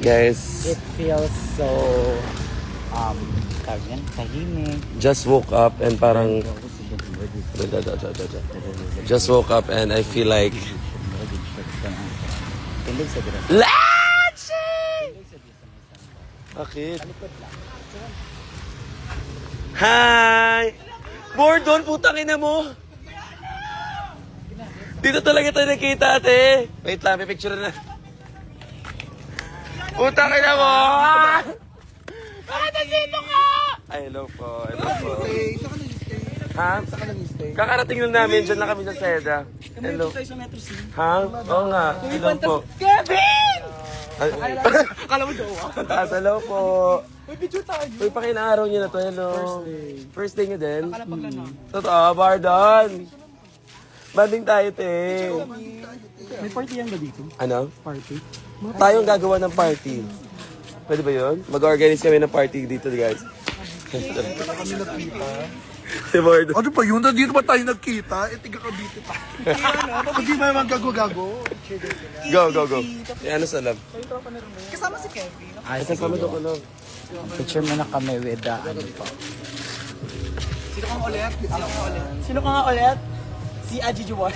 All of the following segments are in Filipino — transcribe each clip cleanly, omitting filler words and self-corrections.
Guys, It feels so, tawag yan, tahimik. just woke up and parang... Just woke up and I feel like... Lachi! Bakit? Hi! Bordon, putang ina mo! Dito talaga tayo nakita, ate. Wait lang, may picture na. Putang ina mo! Bakit nandito ka? Ay, hello po. Hello po. Ha? Kakarating lang namin. Diyan lang kami sa Seda. Hello. Ha? Oo nga. Hello po. Kevin! Akala mo jowa? Hello po. May video tayo. Uy, pakinaaraw niyo na to. Hello. First day niyo din? Totoo, Bardon. Banding tayo, te. May party yan ba dito? Ano? Party? Tayong gagawa ng party. Pwede ba yun? Mag-organize kami ng party dito, guys. Kami nakita. Si Bardon. Ano pa yun? Dito ba tayo nagkita? E tiga Cavite pa. Hindi ba naman gago-gago? Go. Ano sa lab? Kasama si Kevin. Ay, kasama doon ko lang. Picture muna kami with the ano po. Sino ka nga ulit? Si Aji Juwar.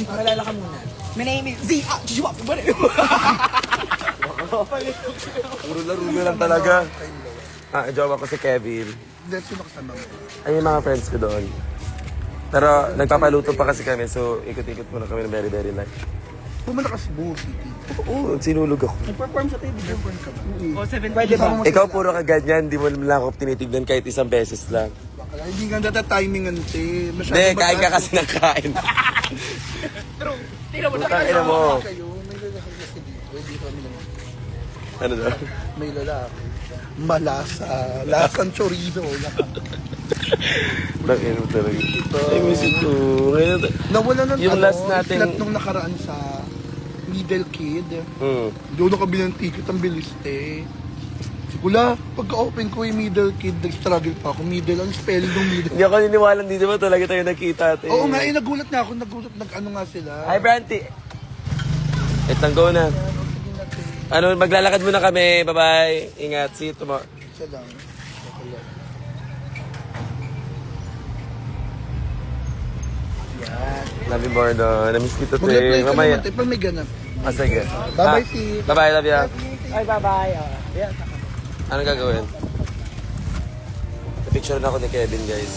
Malala ka muna. My name is Z. Aji Juwar. Puro laro lang talaga. Jowa ko si Kevin. Hindi, sino kasama mo? Ay, yung mga friends ko doon. Pero nagpapaluto pa kasi kami, so ikot-ikot muna kami ng very, very light. Pumunta ka sa Cebu City. Oo, sinulog ako. Nag-perform sa TV. Different ka ba? O, 7 Pwede ba? Ikaw puro ka ganyan, di mo lang ako tinitignan kahit isang beses lang. Baka hindi nga data timing ante. Hindi, kain ka kasi ng kain. Tira mo na. Putang ina mo. Kayo, may lalaki kasi dito. Hindi kami naman. Ano daw? May lalaki. Malasa. Lasang chorizo. Nakino talaga. Ay, miss ito. Nawala ng Yung last nating- flat nung nakaraan sa Middle Kid. Hmm. Doon nakabili ng ticket, ang bilis eh. Sigula, pagka-open ko yung Middle Kid, nag-struggle pa ako. Middle, ang spelling ng Middle. Hindi ako niniwala, hindi ba talaga tayo nakita, ate? Oo nga, nagulat na ako. Nag-ano nga sila. Hi, Branty. Wait lang, go na. Ano, maglalakad muna kami. Bye-bye. Ingat. See you tomorrow. Isa lang. Okay lang. Love you, Bordon. Namiss kita, Mag-reply te. ka Mamaya. naman, te, pag may ganap. Ah, sige. Bye-bye, sis. Bye-bye, love you. Ay, bye-bye. Yes. Anong gagawin? Picture na ako ni Kevin, guys.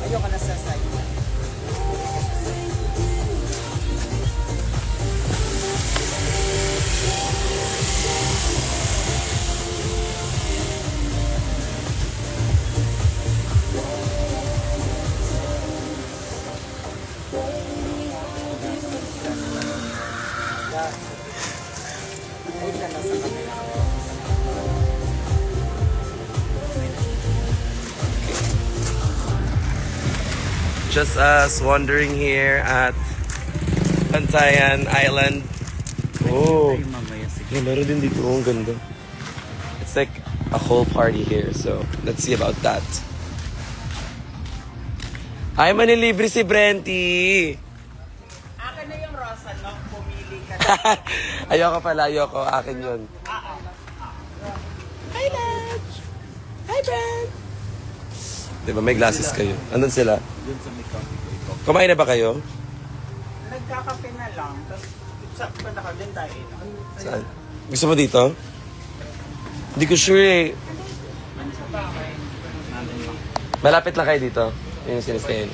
Ayoko na sa side. Just us wandering here at Pantayan Island. Oh, yeah, meron din dito. Oh, ang ganda. It's like a whole party here, so let's see about that. Ay, manilibre si Brenty. Akin na yung Rosa, no? Pumili ka. Ayoko pala, ayoko. Akin yun. Hi, Dad! Hi, Brent! Diba, may glasses kayo. Andun sila? Doon sa may coffee. Kumain na ba kayo? Nagkakape na lang. Tapos, sa punta ka din tayo. Saan? Gusto mo dito? Hindi ko sure eh. Malapit lang kayo dito. Yun yung sinistayin.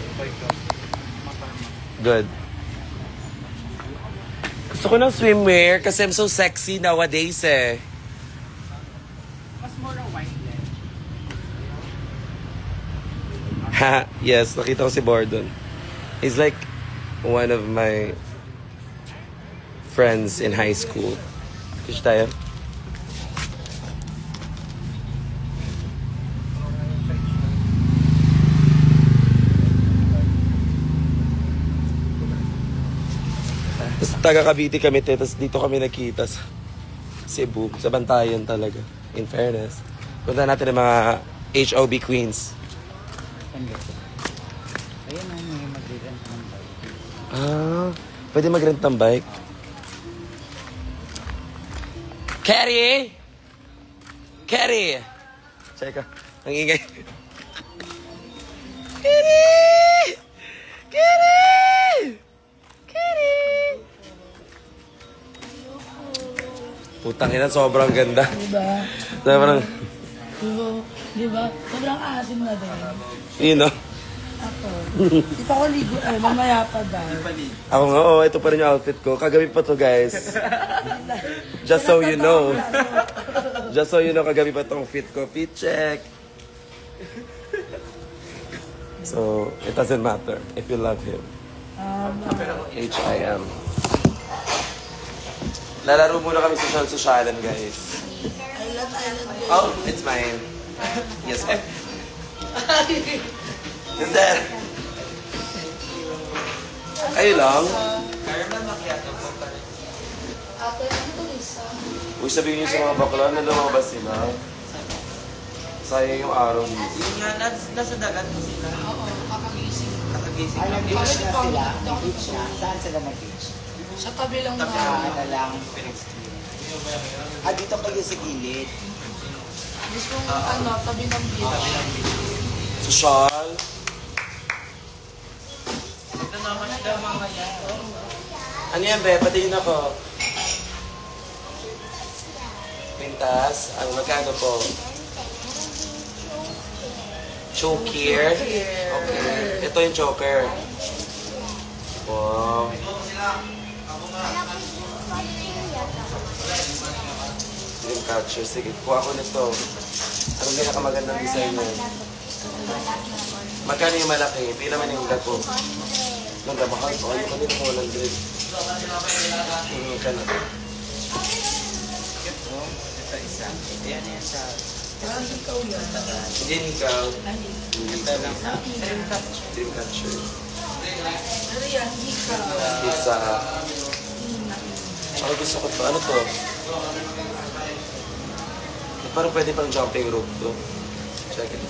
Good. Gusto ko ng swimwear kasi I'm so sexy nowadays eh. Mas more on white then. Ha, yes, nakita ko si Bordon. He's like one of my friends in high school. Fish tayo? Tapos taga Cavite kami, tapos dito kami nakita sa Cebu, sa Bantayan talaga. In fairness. Punta natin ang mga HOB queens. Ayun ang may mag-rent ng bike. Ah, pwede mag-rent ng bike? Kerry! Kerry! Teka, ang ingay. Kerry! Kerry! Kerry! Putang ina, sobrang ganda. Diba? Sobrang, Diba? Sobrang asim na din. yun no? Ako. Di pa ako ligo. Ay, mamaya pa daw. Ako nga, oh, ito pa rin yung outfit ko. Kagabi pa to, guys. Just so you know. Just so you know, kagabi pa tong fit ko. Fit check. So, it doesn't matter if you love him. H-I-M. Lalaro muna kami sa social-socialan, guys. Oh, it's mine. Yes, ma'am. Yes, sir. Kayo lang? Uy, sabihin niyo sa mga bakla na lumabas sila. Sayang yung araw dito. Yung nga, nasa dagat mo sila. Oo, kakagising. Nakagising Ay, lang. nag-beach na sila. Nag-beach na. Saan sila nag-beach? Sa tabi lang na. Ano lang. Dito kayo sa gilid. Mismo ano, tabi ng beach. Social. Ito naman sila mga yan. Ano yan, be? Patingin ako. Pintas. Ang magkano po? Choker. Okay. Ito yung choker. Wow. Dreamcatcher. Sige, kuha ko nito. Anong pinakamagandang design mo? Magkano yung malaki? Hindi naman yung gato. Nang mahal pa kayo kanina ko 100. Ka na. Ito isa. Yan yan sa... Hindi ikaw. Ito lang sa... Dreamcatcher. Pero yan, hindi ka. Isa. Ako gusto ko to. Ano to? Parang pwede pang jumping rope to. Check it.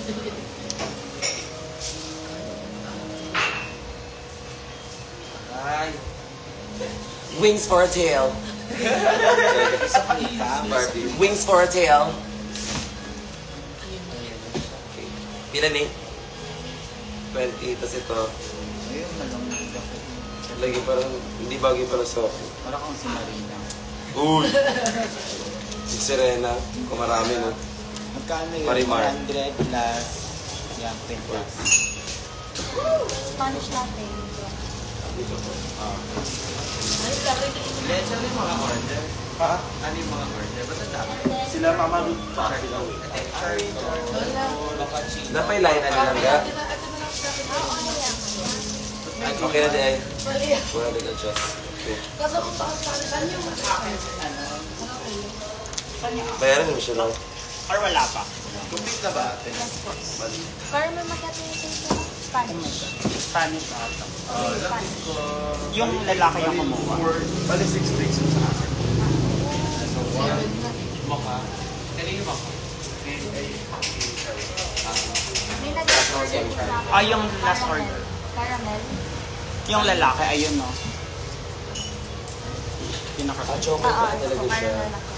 Ay. Wings for a tail. Barbie. Wings for a tail. Okay. Pila ni? 20. Tapos ito. Ayun, malamig ako. Lagi parang, hindi bagay pala sa akin. Parang kang si Marina. Uy! Si Serena. Kung marami, no? Magkano yun? Marimar. 100 plus... Yan, 10 plus. Spanish latte. Dito po. Leche, ano yung mga order? Ha? Ano yung mga order? Basta dapat. Sila Mama Ruth pa sila. Baka chino. Napay line na nilang ga? Ay, okay na din. Wala din adjust. Okay. Bayaran mo siya lang. Or wala pa? Complete na ba ate? Carmen Macatete sa Spanish. Spanish ata. Yung lalaki yung kumuha. Bali 6 weeks sa akin. Maka. Kanino maka? May nag-order po sa akin. Ah, yung last order. Caramel. Yung lalaki, ayun no. Pinaka. Chocolate Oo, na ito po, talaga siya. caramel ako.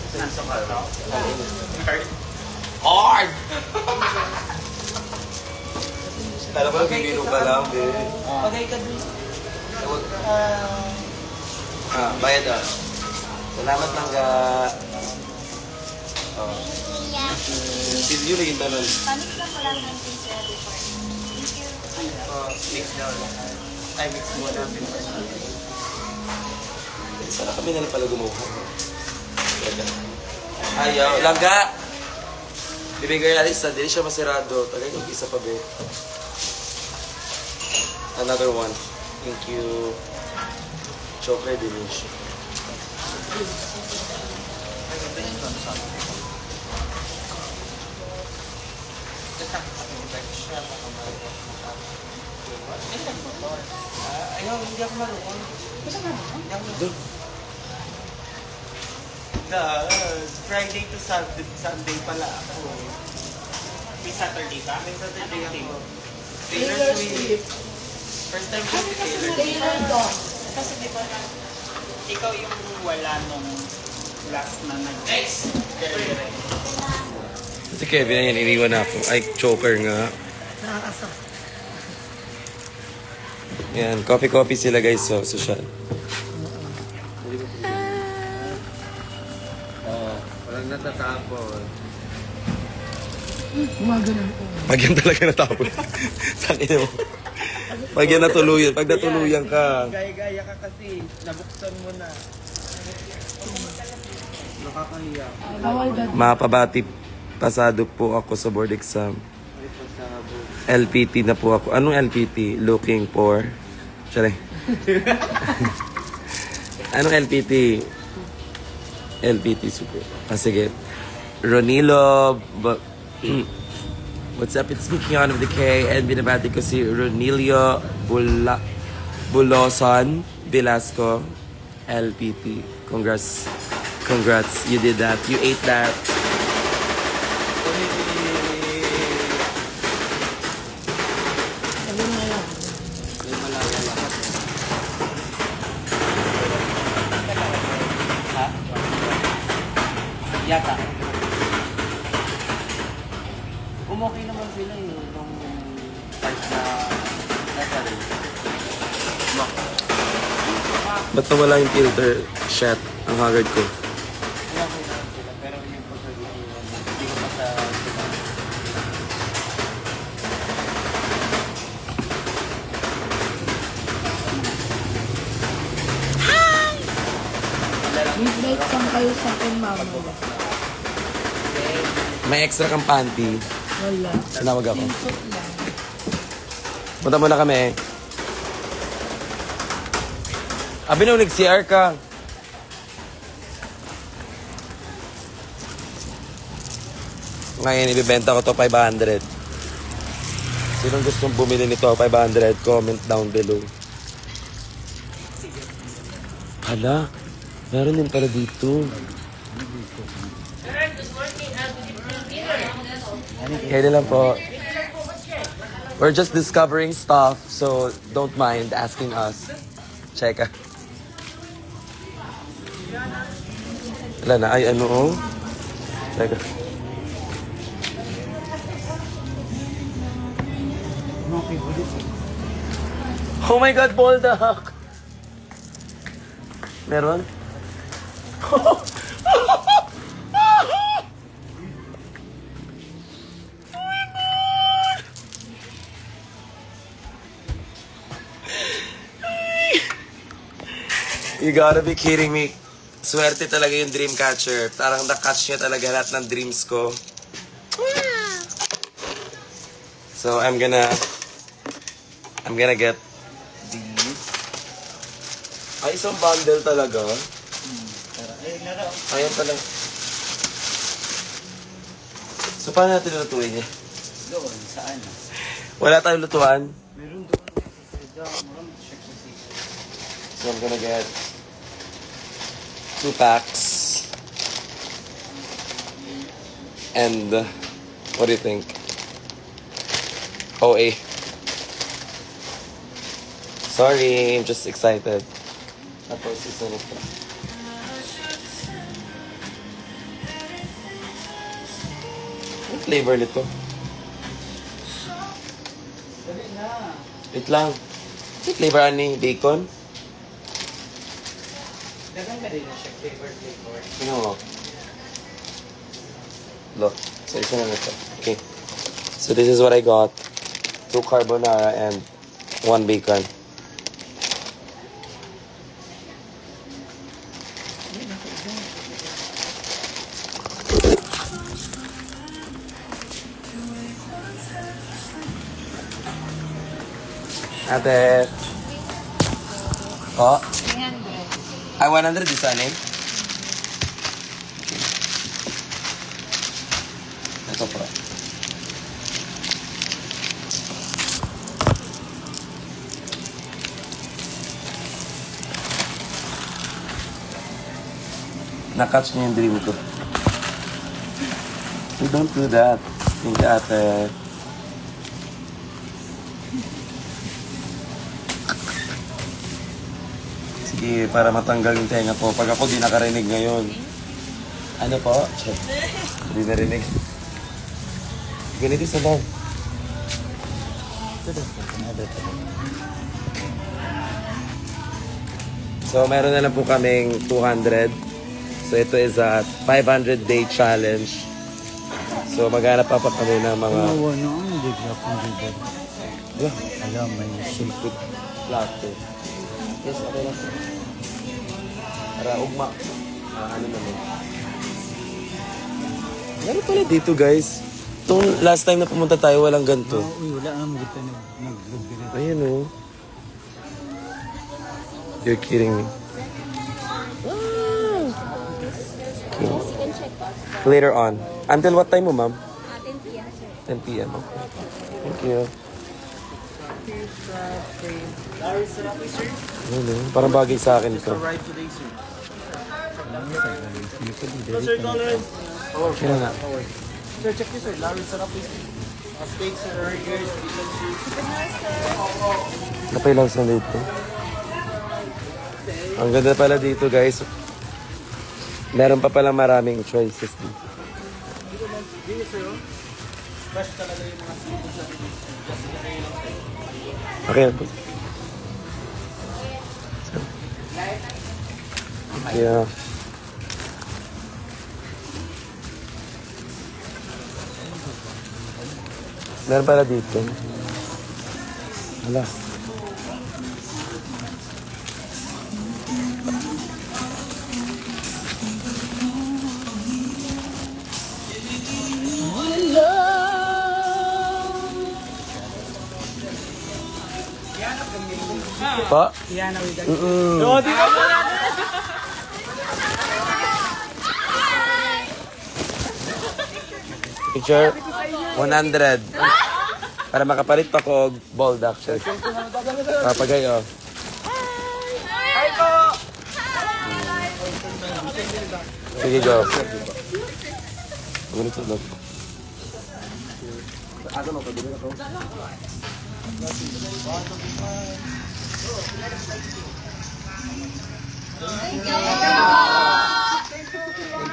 Nasa kalaw. Hard! Kala ko nagbibiro ka lang, be. Pagay ka dun. Bayad ah. Salamat lang ka. Oh. Yeah. Si Yuri yung tanong. Spanish lang ko lang ng pizza before. Thank you. Mix daw lahat. Ay, mix mo namin. Sana kami na lang pala gumawa. Ayaw. Langga! Bibigay natin isa. Dili siya masirado. Tagay kong isa pa, be. Another one. Thank you. Chocolate delish. Ayaw, hindi ako marunong. Doon. Friday to Sunday pala ako. May Saturday ka? May Saturday ako. Taylor Swift. First time ko si Taylor. Taylor Dawn. Kasi di ba ikaw yung wala nung last na nag-next. Si Kevin, ayan, iniwan na ako. Ay, choker nga. Nakakasok. Yan, coffee sila guys, so social. Walang natatapon. Pag yan talaga natapos. Sakin mo. Pag yan natuluyan, pag natuluyan ka. Gaya-gaya ka kasi. Nabuksan mo na. Nakakahiya. Mapabati pasado po ako sa board exam. LPT na po ako. Anong LPT? Looking for... Sorry. Anong LPT? LPT super. Sige. Ronilo... What's up? It's me, Kian of the K. And binabati ko si Ronilio Bulosan Velasco. LPT. Congrats. You did that. You ate that. Yata. Okay naman sila nung part na nasa rin. Ba't nawala yung filter? Shit. Ang haggard ko. Okay naman sila, pero yung pagkagustuhan mo, hindi ko pa sa Midnight saan kayo sa akin, mama? May extra kang panty. Wala. Tinawag ako. Pinsuit lang. Punta muna kami. Abi nung nag-CR ka. Ngayon, ibibenta ko to 500. Sinong gustong bumili nito 500? Comment down below. Hala, meron din pala dito. Kaya lang po. We're just discovering stuff, so don't mind asking us. Check. Wala na. Ay, ano oh? Teka. Oh my God, Boldak! Meron? You gotta be kidding me. Swerte talaga yung dream catcher. Parang na-catch niya talaga lahat ng dreams ko. So, I'm gonna get these. Ay, isang bundle talaga. Ayan pala. So, paano natin lutuin niya? doon, saan? Wala tayong lutuan. Meron doon sa Seda, marami check sa Seda. So, I'm gonna get 2 packs. And, what do you think? OA. Sorry, I'm just excited. Tapos, isunod ko. Ano flavor nito? Dali na. Wait lang. Ano flavor ani? Bacon? Dagan ka din na siya, flavor. Ano mo? Look. So, isa na nito. Okay. So, this is what I got. 2 carbonara and 1 bacon. Ate. Oh. 300. Ay, 100 isa na eh. Ito po. Na-catch niya yung dream ko. You don't do that. Hindi ate. Sige, para matanggal yung tenga ko. Pag ako di nakarinig ngayon. Ano po? Hindi narinig. Ganito sa bag. So, meron na lang po kaming 200. So, ito is a 500-day challenge. So, maghanap pa kami ng mga... Ano ang bigla pong bigla? Yeah. Alam, may Silkwood platter. Yes, okay lang po. Para ugma. Ano naman. Meron pala dito, guys. Itong last time na pumunta tayo, walang ganito. Uy, wala ang maganda na nag-vlog. Ayun, oh. You're kidding me. Later on. Until what time mo, ma'am? 10 p.m. sir. 10 p.m. Okay. Thank you. Ano, parang bagay sa akin ito. Right today, sir. Kaya nga. Sir, check this, sir. Larry sarap is steaks, sir, burgers, chicken soup. Napailaw sa dito. Ang ganda pala dito, guys. Meron pa palang maraming choices dito. Fresh talaga yung mga seafood sa dito. Okay na po. Yeah. Meron pala dito. Wala. Pa? Yana, we got Mm-mm. di ba po? Picture? 100. Para makapalit pa ko og ball duck. Papagay, oh. Hi po! Sige, go. Ganito lang. Thank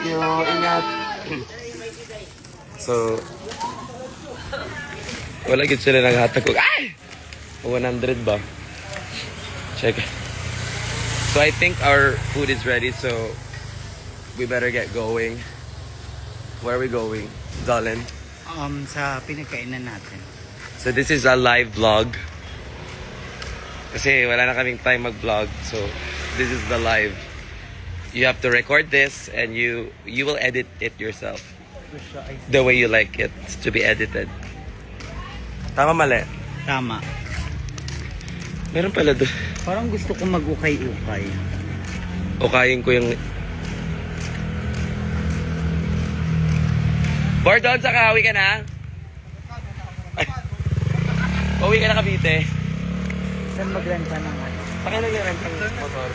you. Ingat. So, wala gid sila naghatag ko. Ay! 100 ba? Check. So I think our food is ready, so we better get going. Where are we going, Dolan? sa pinagkainan natin. So this is a live vlog. Kasi wala na kaming time mag-vlog, so this is the live. You have to record this and you will edit it yourself. The way you like it to be edited. Tama, mali? Tama. Meron pala doon. Parang gusto ko mag-ukay-ukay. O kain ko yung... Bordon, sa kawi ka na? Ay. Uwi ka na, Cavite. Saan magrenta ng ano? Pakilagyan ng motor.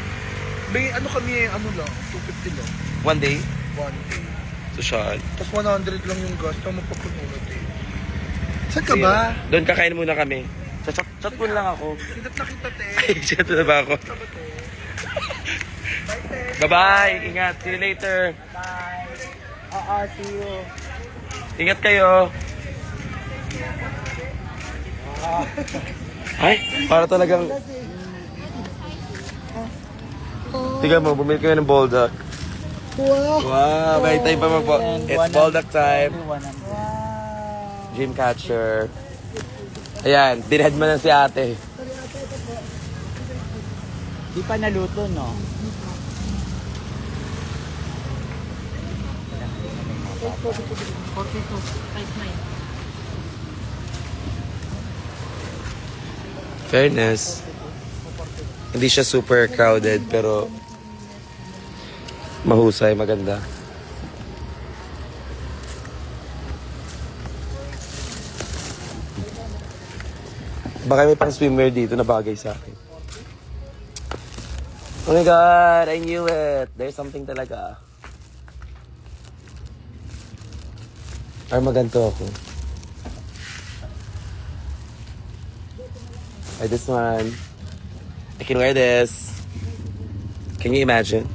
May ano kami, ano lang, 250 lang. One day? One day. Social. Tapos 100 lang yung gas, tama papununod eh. Saan ka ba? Doon kakain muna kami. Chat mo lang ako. Hinap na kita, te. Ay, chat na ba ako? Bye-bye. Ingat. See you later. See you. Ingat kayo. Ay, para talagang... Tingnan mo, bumili kayo ng Bolduck. Wow, may time pa It's Bolduck time. Dreamcatcher. Ayan, dinhead mo na si ate. Di pa naluto, no? Fairness. Hindi siya super crowded, pero mahusay, maganda. Baka may pang swimwear dito na bagay sa akin. Oh my God, I knew it. There's something talaga. Ay, maganto ako. Ay, this one. I can wear this. Can you imagine?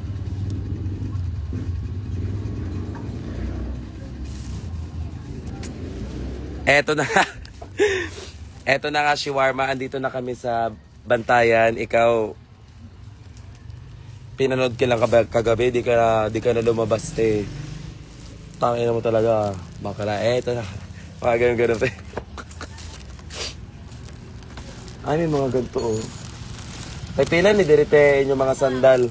Eto na. Eto na nga, Shawarma. Andito na kami sa Bantayan. Ikaw, pinanood ka lang kagabi. Di ka na lumabas, te. Tangina mo talaga. Bakala. Eto na. Mga ganun-ganun, te. Ay, may mga ganito, oh. Ay, pila ni Dirite yung mga sandal.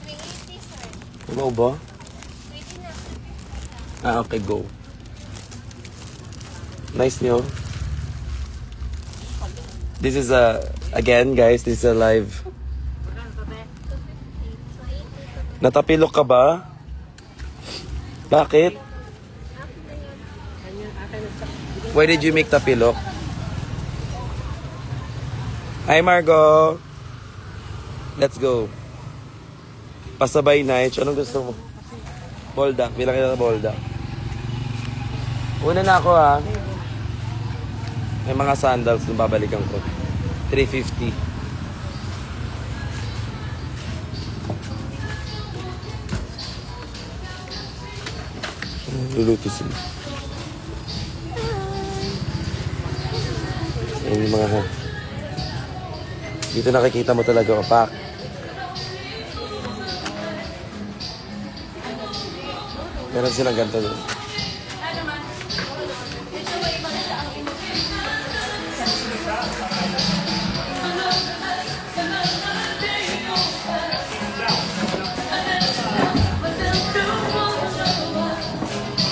380, sir. Ano ba? Pwede na. Ah, okay, go. Nice niyo. This is again, guys, this is a live. Natapilok ka ba? Bakit? Why did you make tapilok? Hi, Margo. Let's go. Pasabay night. Anong gusto mo? Bolda. Bilang kita na bolda. Una na ako, ha. May mga sandals na babalikan ko. 350. Luluto sila. Yung mga... Dito nakikita mo talaga kapak. Meron silang ganito doon.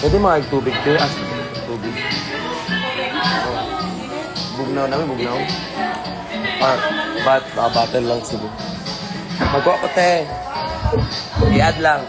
Pwede mga tubig ko. Tubig. Oh. Bugnaw namin, bugnaw. Battle lang siguro. Magwa ko, te. I-add lang.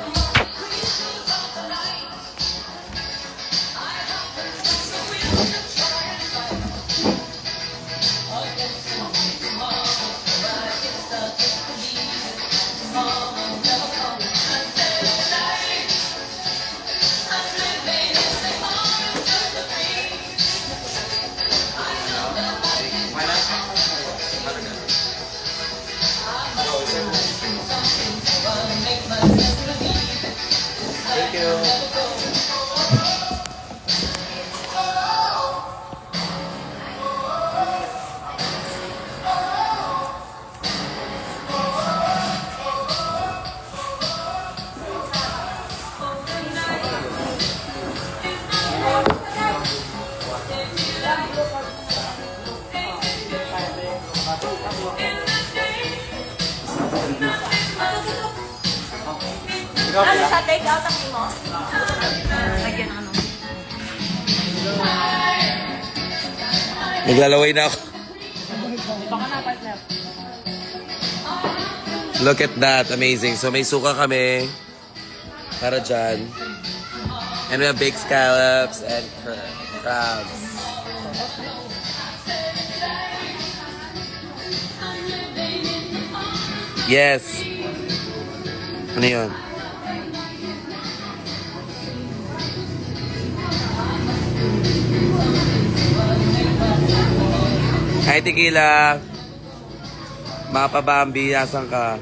Thank you. Ano sa take out ang mo? Lagyan ng ano. Naglalaway na ako. Look at that. Amazing. So may suka kami. Para dyan. And we have baked scallops and crabs. Yes. Ano yun? Hi, Tequila. Mapa Bambi, nasan ka?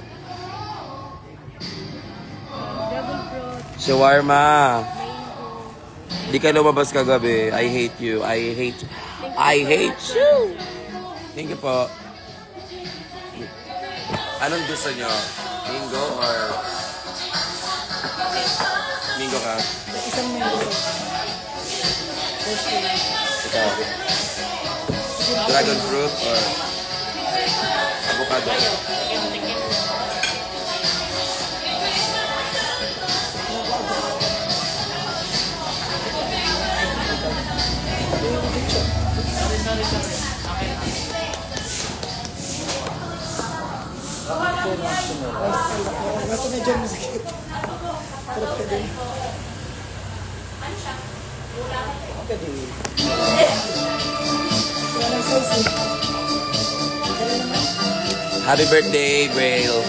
Shawarma. Di ka lumabas kagabi. I hate you. I hate you. Thank you po. Anong gusto nyo? Mingo or... Mingo ka? Isang mango. Ikaw. Dragon fruit or avocado? Nasa medyo masakit. Sarap ka din. Okay din. Happy birthday, Braille.